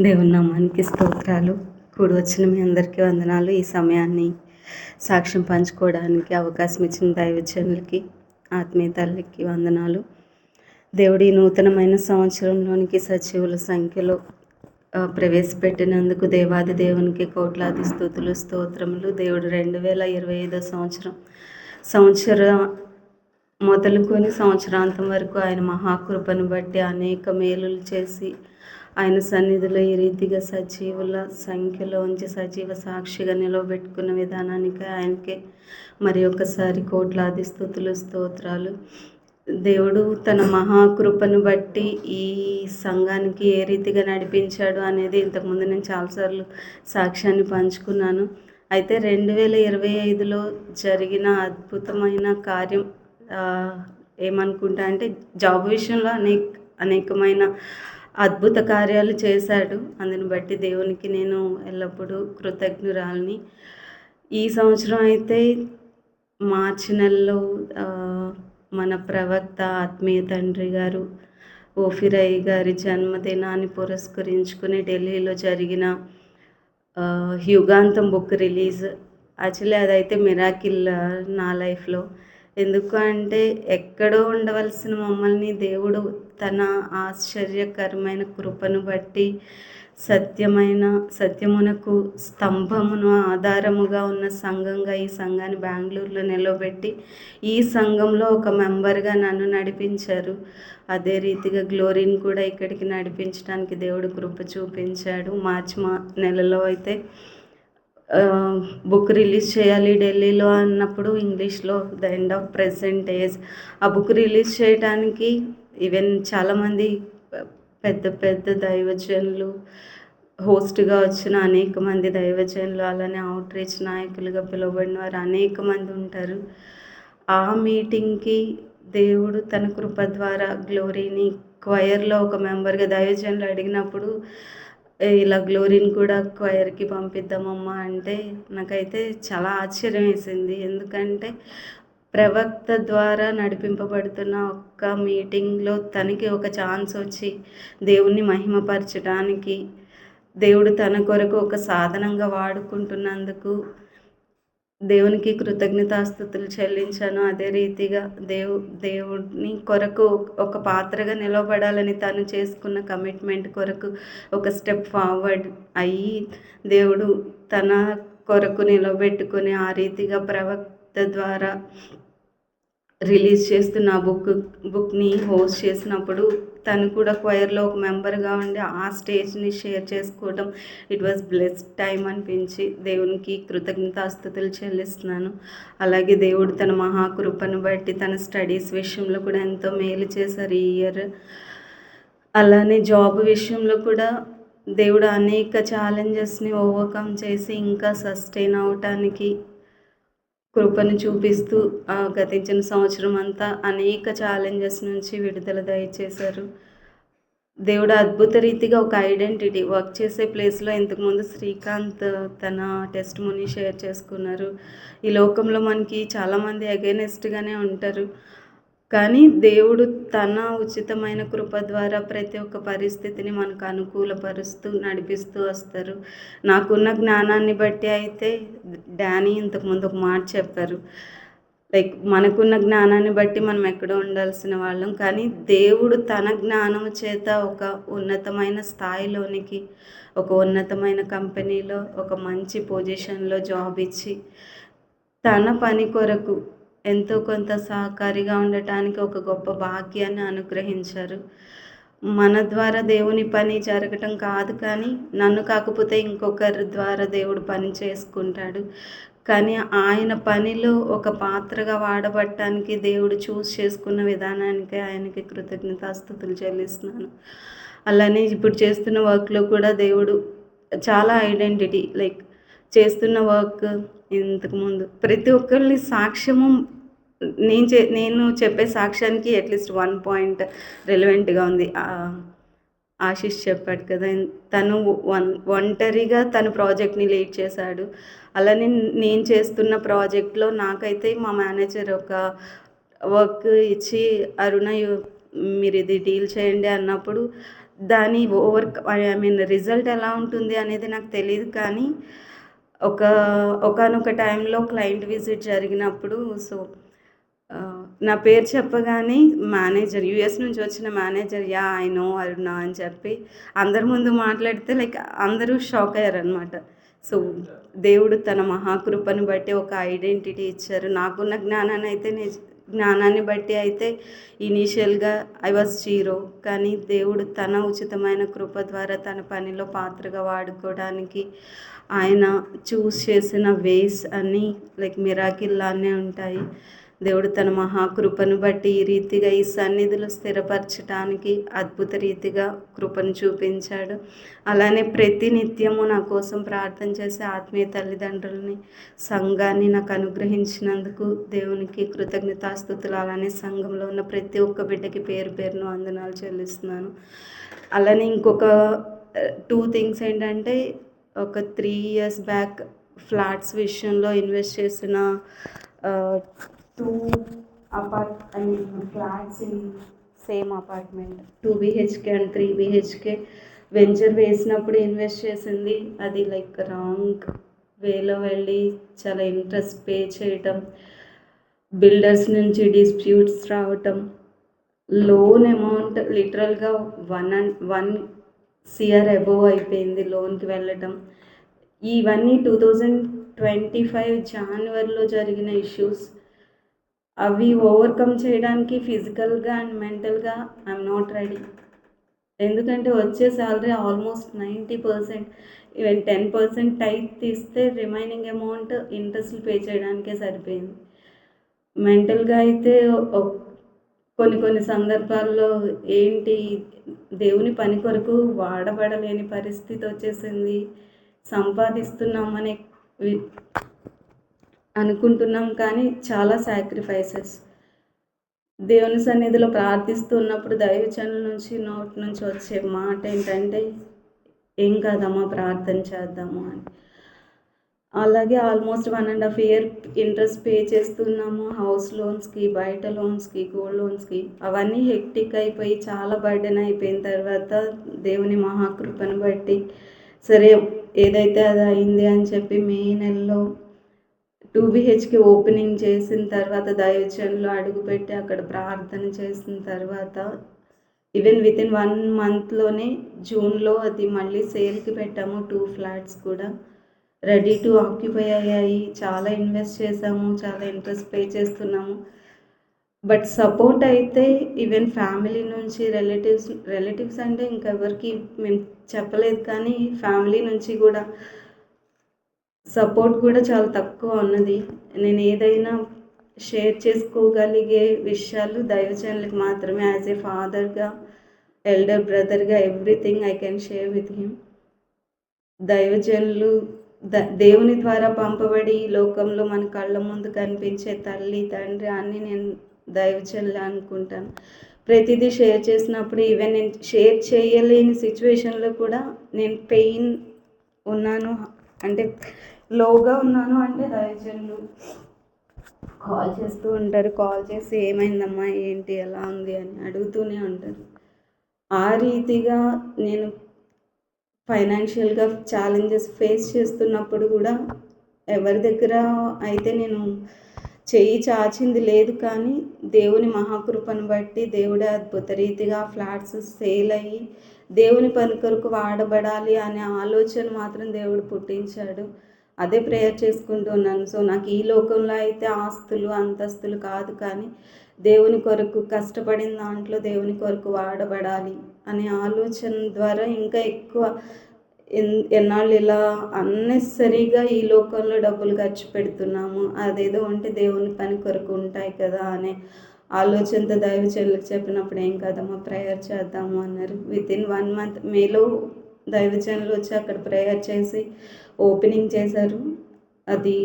దేవుని నామానికి స్తోత్రాలు. కూడి వచ్చిన మీ అందరికీ వందనాలు. ఈ సమయాన్ని సాక్ష్యం పంచుకోవడానికి అవకాశం ఇచ్చిన దైవజనులకి, ఆత్మీయ తల్లికి వందనాలు. దేవుడి నూతనమైన సంవత్సరంలోనికి సజీవుల సంఖ్యలో ప్రవేశపెట్టినందుకు దేవాది దేవునికి కోట్లాది స్తుతులు, స్తోత్రములు. దేవుడు 2025 సంవత్సరం మొదలుకొని సంవత్సరాంతం వరకు ఆయన మహాకృపను బట్టి అనేక మేలులు చేసి ఆయన సన్నిధిలో ఈ రీతిగా సజీవుల సంఖ్యలో ఉంచి సజీవ సాక్షిగా నిలవబెట్టుకున్న విధానానికి ఆయనకే మరి ఒకసారి కోట్లాది స్తుతులు, స్తోత్రాలు. దేవుడు తన మహాకృపను బట్టి ఈ సంఘానికి ఏ రీతిగా నడిపించాడు అనేది ఇంతకుముందు నేను చాలాసార్లు సాక్ష్యాన్ని పంచుకున్నాను. అయితే 2025లో జరిగిన అద్భుతమైన కార్యం ఏమనుకుంటా అంటే జాబ్ విషయంలో అనేకమైన అద్భుత కార్యాలు చేశాడు. అందుని బట్టి దేవునికి నేను ఎల్లప్పుడూ కృతజ్ఞురాలిని. ఈ సంవత్సరం అయితే మార్చి నెలలో మన ప్రవక్త ఆత్మీయ తండ్రి గారు ఓఫిరయ్య గారి జన్మదినాన్ని పురస్కరించుకుని ఢిల్లీలో జరిగిన యుగాంతం బుక్ రిలీజ్. యాక్చువల్లీ అదైతే మిరాకిల్ నా లైఫ్లో. ఎందుకు అంటే ఎక్కడో ఉండవలసిన మమ్మల్ని దేవుడు తన ఆశ్చర్యకరమైన కృపను బట్టి సత్యమునకు స్తంభమును ఆధారముగా ఉన్న సంఘంగా ఈ సంఘాన్ని బెంగళూరులో నిలవబెట్టి ఈ సంఘంలో ఒక మెంబర్గా నన్ను నడిపించారు. అదే రీతిగా గ్లోరీని కూడా ఇక్కడికి నడిపించడానికి దేవుడు కృప చూపించాడు. మార్చి నెలలో అయితే బుక్ రిలీజ్ చేయాలి ఢిల్లీలో అన్నప్పుడు ఇంగ్లీష్లో the end of present age. ఆ బుక్ రిలీజ్ చేయడానికి ఈవెన్ చాలామంది పెద్ద పెద్ద దైవజనులు, హోస్ట్గా వచ్చిన అనేక మంది దైవజనులు, అలానే అవుట్ రీచ్ నాయకులుగా పిలువబడిన వారు అనేక మంది ఉంటారు. ఆ మీటింగ్కి దేవుడు తన కృప ద్వారా గ్లోరీని క్వయర్లో ఒక మెంబర్గా దైవజనులు అడిగినప్పుడు ఇలా గ్లోరీని కూడా క్వయర్కి పంపిద్దామమ్మా అంటే నాకైతే చాలా ఆశ్చర్యం వేసింది. ఎందుకంటే ప్రవక్త ద్వారా నడిపింపబడుతున్న ఒక్క మీటింగ్లో తనకి ఒక ఛాన్స్ వచ్చి దేవుణ్ణి మహిమపరచడానికి దేవుడు తన కొరకు ఒక సాధనంగా వాడుకుంటున్నందుకు దేవునికి కృతజ్ఞతాస్తుతులు చెల్లించాను. అదే రీతిగా దేవుని కొరకు ఒక పాత్రగా నిలవబడాలని తను చేసుకున్న కమిట్మెంట్ కొరకు ఒక స్టెప్ ఫార్వర్డ్ అయ్యి దేవుడు తన కొరకు నిలబెట్టుకొని ఆ రీతిగా ప్రవక్త ద్వారా రిలీజ్ చేస్తున్న బుక్ని హోస్ట్ చేసినప్పుడు తను కూడా క్వైర్లో ఒక మెంబర్గా ఉండి ఆ స్టేజ్ని షేర్ చేసుకోవడం ఇట్ వాజ్ బ్లెస్డ్ టైం అనిపించి దేవునికి కృతజ్ఞతాస్తుతులు చెల్లిస్తున్నాను. అలాగే దేవుడు తన మహాకృపను బట్టి తన స్టడీస్ విషయంలో కూడా ఎంతో మేలు చేశారు ఈ ఇయర్. అలానే జాబ్ విషయంలో కూడా దేవుడు అనేక ఛాలెంజెస్ని ఓవర్కమ్ చేసి ఇంకా సస్టైన్ అవటానికి కృపను చూపిస్తూ గతించిన సంవత్సరం అంతా అనేక ఛాలెంజెస్ నుంచి విడుదల దయచేశారు. దేవుడు అద్భుత రీతిగా ఒక ఐడెంటిటీ వర్క్ చేసే ప్లేస్లో ఇంతకుముందు శ్రీకాంత్ తన టెస్ట్ మనీ షేర్ చేసుకున్నారు. ఈ లోకంలో మనకి చాలామంది అగైనెస్ట్గానే ఉంటారు, కానీ దేవుడు తన ఉచితమైన కృప ద్వారా ప్రతి ఒక్క పరిస్థితిని మనకు అనుకూలపరుస్తూ నడిపిస్తూ వస్తారు. నాకున్న జ్ఞానాన్ని బట్టి అయితే డానీ ఇంతకుముందు ఒక మాట చెప్పారు, లైక్ మనకున్న జ్ఞానాన్ని బట్టి మనం ఎక్కడో ఉండాల్సిన వాళ్ళం, కానీ దేవుడు తన జ్ఞానము చేత ఒక ఉన్నతమైన స్థాయిలోనికి, ఒక ఉన్నతమైన కంపెనీలో ఒక మంచి పొజిషన్లో జాబ్ ఇచ్చి తన పని కొరకు ఎంతో కొంత సహకారిగా ఉండటానికి ఒక గొప్ప భాగ్యాన్ని అనుగ్రహించారు. మన ద్వారా దేవుని పని జరగటం కాదు, కానీ నన్ను కాకపోతే ఇంకొకరి ద్వారా దేవుడు పని చేసుకుంటాడు. కానీ ఆయన పనిలో ఒక పాత్రగా వాడబట్టడానికి దేవుడు చూస్ చేసుకున్న విధానానికి ఆయనకి కృతజ్ఞతాస్తుతులు చెల్లిస్తున్నాను. అలానే ఇప్పుడు చేస్తున్న వర్క్లో కూడా దేవుడు చాలా ఐడెంటిటీ, లైక్ చేస్తున్న వర్క్ ఇంతకుముందు ప్రతి ఒక్కరిని సాక్ష్యము నేను చెప్పే సాక్ష్యానికి అట్లీస్ట్ 1 పాయింట్ రిలవెంట్గా ఉంది. ఆశీష్ చెప్పాడు కదా, తను ఒంటరిగా తన ప్రాజెక్ట్ని లీడ్ చేశాడు. అలానే నేను చేస్తున్న ప్రాజెక్ట్లో నాకైతే మా మేనేజర్ ఒక వర్క్ ఇచ్చి అరుణ మీరు ఇది డీల్ చేయండి అన్నప్పుడు దాని ఐ మీన్ రిజల్ట్ ఎలా ఉంటుంది అనేది నాకు తెలీదు కానీ, ఒక ఒకానొక టైంలో క్లయింట్ విజిట్ జరిగినప్పుడు నా పేరు చెప్పగానే మేనేజర్ యూఎస్ నుంచి వచ్చిన మేనేజర్ యాహ్! ఐ నో అరుణ అని చెప్పి అందరి ముందు మాట్లాడితే లైక్ అందరూ షాక్ అయ్యారనమాట. సో, దేవుడు తన మహాకృపను బట్టి ఒక ఐడెంటిటీ ఇచ్చారు. నాకున్న జ్ఞానాన్ని బట్టి అయితే ఇనీషియల్‌గా ఐ వాస్ జీరో. కానీ దేవుడు తన ఉచితమైన కృప ద్వారా తన పనిలో పాత్రగా వాడుకోవడానికి ఆయన చూస్ చేసిన వేస్ అన్నీ లైక్ మిరాకిల్ లానే ఉంటాయి. దేవుడు తన మహాకృపను బట్టి ఈ రీతిగా ఈ సన్నిధిలో స్థిరపరచటానికి అద్భుత రీతిగా కృపను చూపించాడు. అలానే ప్రతి నిత్యము నా కోసం ప్రార్థన చేసే ఆత్మీయ తల్లిదండ్రులని, సంఘాన్ని నాకు అనుగ్రహించినందుకు దేవునికి కృతజ్ఞతాస్తుతులు. అలానే సంఘంలో ఉన్న ప్రతి ఒక్క బిడ్డకి పేరు పేరున వందనాలు చెల్లిస్తున్నాను. అలానే ఇంకొక 2 థింగ్స్ ఏంటంటే, ఒక 3 ఇయర్స్ బ్యాక్ ఫ్లాట్స్ విషయంలో ఇన్వెస్ట్ చేసిన 2 flats in same apartment 2 BHK and 3 BHK venture వేసినప్పుడు ఇన్వెస్ట్ చేసింది అది లైక్ రాంగ్ వేలో వెళ్ళి చాలా ఇంట్రెస్ట్ పే చేయటం, బిల్డర్స్ నుంచి డిస్ప్యూట్స్ రావటం, లోన్ అమౌంట్ లిటరల్గా 1 CR అబోవ్ అయిపోయింది లోన్కి వెళ్ళటం. ఇవన్నీ 2025 జనవరిలో జరిగిన ఇష్యూస్. అవి ఓవర్కమ్ చేయడానికి ఫిజికల్గా అండ్ మెంటల్గా ఐఎమ్ నాట్ రెడీ. ఎందుకంటే వచ్చే శాలరీ ఆల్మోస్ట్ 90%, ఈవెన్ 10% టైప్ తీస్తే రిమైనింగ్ అమౌంట్ ఇంట్రెస్ట్లు పే చేయడానికే సరిపోయింది. మెంటల్గా అయితే కొన్ని సందర్భాల్లో ఏంటి దేవుని పని కొరకు వాడబడలేని పరిస్థితి వచ్చేసింది. సంపాదిస్తున్నామని అనుకుంటున్నాం కానీ చాలా సాక్రిఫైసెస్. దేవుని సన్నిధిలో ప్రార్థిస్తున్నప్పుడు దైవజనుల నోటి నుంచి వచ్చే మాట ఏంటంటే, ఏం కాదమ్మా ప్రార్థన చేద్దాము అని. అలాగే ఆల్మోస్ట్ 1.5 year ఇంట్రెస్ట్ పే చేస్తున్నాము. హౌస్ లోన్స్కి, బయట లోన్స్కి, గోల్డ్ లోన్స్కి. అవన్నీ హెక్టిక్ అయిపోయి చాలా బర్డెన్ అయిపోయిన తర్వాత దేవుని మహాకృపను బట్టి సరే ఏదైతే అది అయింది అని చెప్పి మే నెలలో 2 BHK ఓపెనింగ్ చేసిన తర్వాత దైవజనులు అడుగుపెట్టి అక్కడ ప్రార్థన చేసిన తర్వాత ఈవెన్ వితిన్ 1 monthలోనే జూన్లో అది మళ్ళీ సేల్కి పెట్టాము. 2 ఫ్లాట్స్ కూడా రెడీ టు ఆక్యుపై అయ్యాయి. చాలా ఇన్వెస్ట్ చేసాము, చాలా ఇంట్రెస్ట్ పే చేస్తున్నాము. బట్ సపోర్ట్ అయితే ఈవెన్ ఫ్యామిలీ నుంచి రిలేటివ్స్ అంటే ఇంకెవరికి మేము చెప్పలేదు కానీ ఫ్యామిలీ నుంచి కూడా సపోర్ట్ కూడా చాలా తక్కువ ఉన్నది. నేను ఏదైనా షేర్ చేసుకోగలిగే విషయాలు దైవజనులకు మాత్రమే. యాజ్ ఏ ఫాదర్గా, ఎల్డర్ బ్రదర్గా everything I can share with him. దైవజనులు దేవుని ద్వారా పంపబడి ఈ లోకంలో మన కళ్ళ ముందు కనిపించే తల్లి, తండ్రి అన్నీ నేను దైవజనులు అనుకుంటాను. ప్రతిదీ షేర్ చేసినప్పుడు ఈవెన్ నేను షేర్ చేయలేని సిచ్యువేషన్లో కూడా నేను పెయిన్ ఉన్నాను అంటే లోగా ఉన్నాను అంటే దైవజనులు కాల్ చేస్తూ ఉంటారు. కాల్ చేసి ఏమైందమ్మా, ఏంటి, ఎలా ఉంది అని అడుగుతూనే ఉంటారు. ఆ రీతిగా నేను ఫైనాన్షియల్గా ఛాలెంజెస్ ఫేస్ చేస్తున్నప్పుడు కూడా ఎవరి దగ్గర అయితే నేను చెయ్యి చాచింది లేదు కానీ దేవుని మహాకృపను బట్టి దేవుడే అద్భుత రీతిగా ఫ్లాట్స్ సేల్ అయ్యి దేవుని పని కొరకు వాడబడాలి అనే ఆలోచన మాత్రం దేవుడు పుట్టించాడు. అదే ప్రేయర్ చేసుకుంటున్నాను. సో నాకు ఈ లోకంలో అయితే ఆస్తులు అంతస్తులు కాదు కానీ దేవుని కొరకు కష్టపడిన దాంట్లో దేవుని కొరకు వాడబడాలి అనే ఆలోచన ద్వారా ఇంకా ఎక్కువ ఎన్నాళ్ళు ఇలా అన్నెసరీగా ఈ లోకంలో డబ్బులు ఖర్చు పెడుతున్నాము, అదేదో ఉంటే దేవుని పని కొరకు ఉంటాయి కదా అనే ఆలోచనతో దైవజనులకు చెప్పినప్పుడు ఏం కాదమ్మా ప్రేయర్ చేద్దాము అన్నారు. వితిన్ 1 month మేలో దైవజనులు వచ్చి అక్కడ ప్రేయర్ చేసి ఓపెనింగ్ చేశారు. అది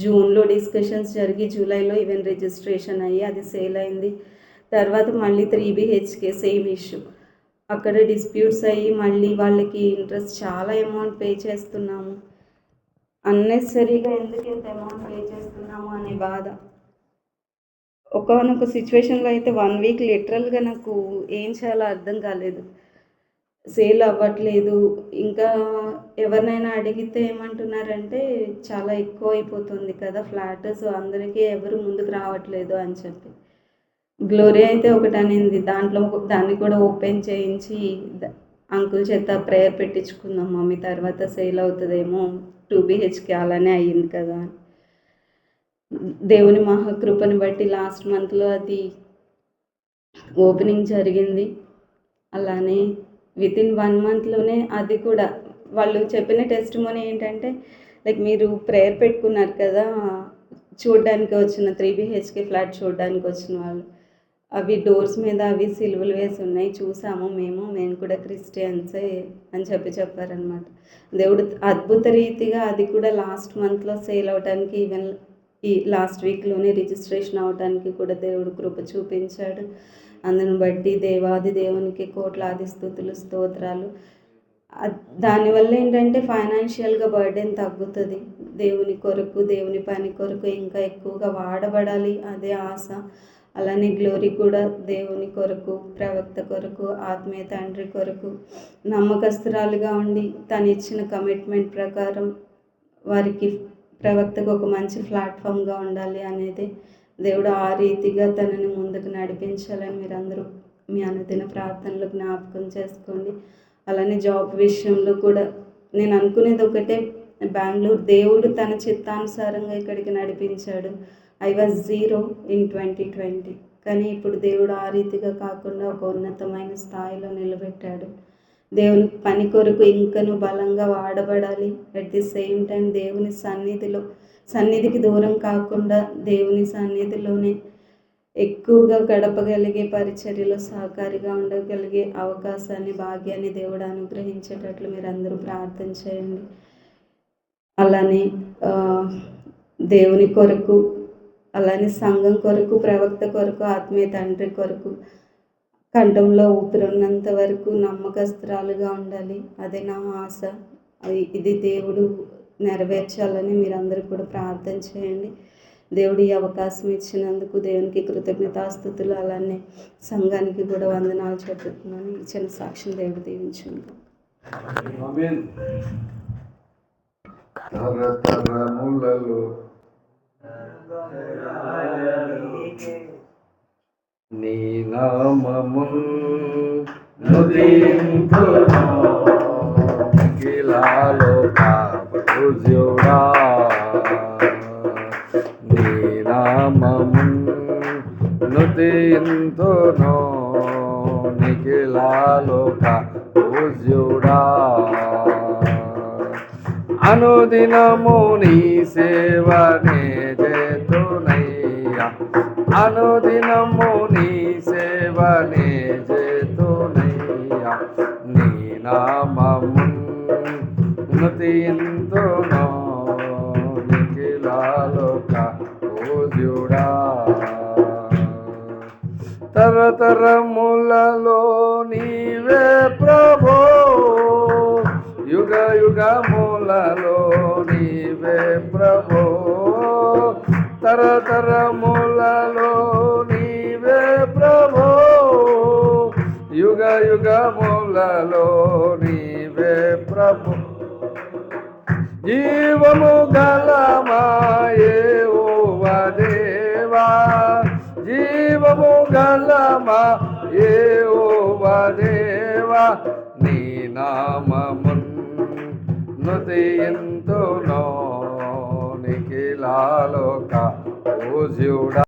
జూన్లో డిస్కషన్స్ జరిగి జూలైలో ఈవెన్ రిజిస్ట్రేషన్ అయ్యి అది సేల్ అయింది. తర్వాత మళ్ళీ 3 BHK సేమ్ ఇష్యూ. అక్కడ డిస్ప్యూట్స్ అయ్యి మళ్ళీ వాళ్ళకి ఇంట్రెస్ట్ చాలా అమౌంట్ పే చేస్తున్నాము. అన్నెసరీగా ఎందుకు ఇంత అమౌంట్ పే చేస్తున్నాము అనే బాధ. ఒకానొక సిచ్యువేషన్లో అయితే 1 week లిటరల్గా నాకు ఏం చేయాలో అర్థం కాలేదు. సేల్ అవ్వట్లేదు. ఇంకా ఎవరినైనా అడిగితే ఏమంటున్నారంటే, చాలా ఎక్కువైపోతుంది కదా ఫ్లాట్. సో, అందరికీ ఎవరు ముందుకు రావట్లేదు అని చెప్పి. గ్లోరీ అయితే ఒకటనింది. దాన్ని కూడా ఓపెన్ చేయించి అంకుల్ చేత ప్రేయర్ పెట్టించుకుందాం మమ్మీ, తర్వాత సేల్ అవుతదేమో 2 బీహెచ్‌కే అలానే అయ్యింది కదా! దేవుని మహాకృపను బట్టి లాస్ట్ మంత్‌లో అది ఓపెనింగ్ జరిగింది. అలానే వితిన్ 1 మంత్‌లోనే అది కూడా వాళ్ళు చెప్పిన టెస్టిమనీ ఏంటంటే, లైక్ మీరు ప్రేయర్ పెట్టుకున్నారు కదా! చూడ్డానికి వచ్చిన 3 బీహెచ్‌కే ఫ్లాట్ చూడ్డానికి వచ్చిన వాళ్ళు. అవి డోర్స్ మీద అవి సిలువలు వేసి ఉన్నాయి. చూసాము మేము కూడా క్రిస్టియన్సే అని చెప్పారనమాట. దేవుడు అద్భుత రీతిగా అది కూడా లాస్ట్ మంత్‌లో సేల్ అవ్వటానికి, ఈవెన్ ఈ లాస్ట్ వీక్‌లోనే రిజిస్ట్రేషన్ అవ్వటానికి కూడా దేవుడు కృప చూపించాడు. అందుని బట్టి దేవాది దేవునికి కోట్లాది స్తుతులు, స్తోత్రాలు. దానివల్ల ఏంటంటే ఫైనాన్షియల్‌గా బర్డెన్ తగ్గుతది. దేవుని కొరకు, దేవుని పని కొరకు ఇంకా ఎక్కువగా వాడబడాలి అదే ఆశ. అలానే గ్లోరీ కూడా దేవుని కొరకు, ప్రవక్త కొరకు, ఆత్మీయ తండ్రి కొరకు నమ్మకస్తురాలుగా ఉండి తనిచ్చిన కమిట్మెంట్ ప్రకారం వారికి ప్రవక్తకు ఒక మంచి ప్లాట్‌ఫామ్‌గా ఉండాలి అనేది దేవుడు ఆ రీతిగా తనని ముందుకు నడిపించాలని మీరందరూ మీ అనుదిన ప్రార్థనలో జ్ఞాపకం చేసుకోండి. అలానే జాబ్ విషయంలో కూడా నేను అనుకునేది ఒకటే, బెంగుళూరు దేవుడు తన చిత్తానుసారంగా ఇక్కడికి నడిపించాడు. I was 0 in 2020. కానీ ఇప్పుడు దేవుడు ఆ రీతిగా కాకుండా ఒక ఉన్నతమైన స్థాయిలో నిలబెట్టాడు. దేవుని పని కొరకు ఇంకను బలంగా వాడబడాలి. అట్ ది సేమ్ టైం దేవుని సన్నిధికి దూరం కాకుండా దేవుని సన్నిధిలోనే ఎక్కువగా గడపగలిగే పరిచర్యలో సహకారిగా ఉండగలిగే అవకాశాన్ని, భాగ్యాన్ని దేవుడు అనుగ్రహించేటట్లు మీరందరూ ప్రార్థన చేయండి. అలానే దేవుని కొరకు, అలానే సంఘం కొరకు, ప్రవక్త కొరకు, ఆత్మీయ తండ్రి కొరకు కంఠంలో ఊపిరున్నంత వరకు నమ్మకస్తురాలుగా ఉండాలి. అదే నా ఆశ. ఇది దేవుడు నెరవేర్చాలని మీరందరూ కూడా ప్రార్థన చేయండి. దేవుడు ఈ అవకాశం ఇచ్చినందుకు దేవునికి కృతజ్ఞతాస్తుతులు. అలానే సంఘానికి కూడా వందనాలు చెప్తున్నాను. ఈ చిన్న సాక్ష్యం దేవుడు దీవించును. తరతరములలో నీ నామమున్ నుదింతును నిఖిలలోక పూజ్యుడా. నీ నామమున్ నుదింతును నిఖిలలోక పూజ్యుడా. అనుదినము నీ సేవనే చేతునయ్యా, అనుదినము నీ సేవనే చేతునయ్యా. నీ నామము నుతింతును నిఖిలలోక పూజ్యుడా. తరతరములలో నీవే ప్రభో, యుగ యుగములలో నీవే ప్రభో. తరతరములలో నీవే ప్రభో, యుగ యుగములలో నీవే ప్రభో. జీవము గలమా యెహోవా దేవా, జీవము గలమా యెహోవా దేవా. నీ నామమున్ నుతింతును నిఖిలలోక పూజ్యుడా.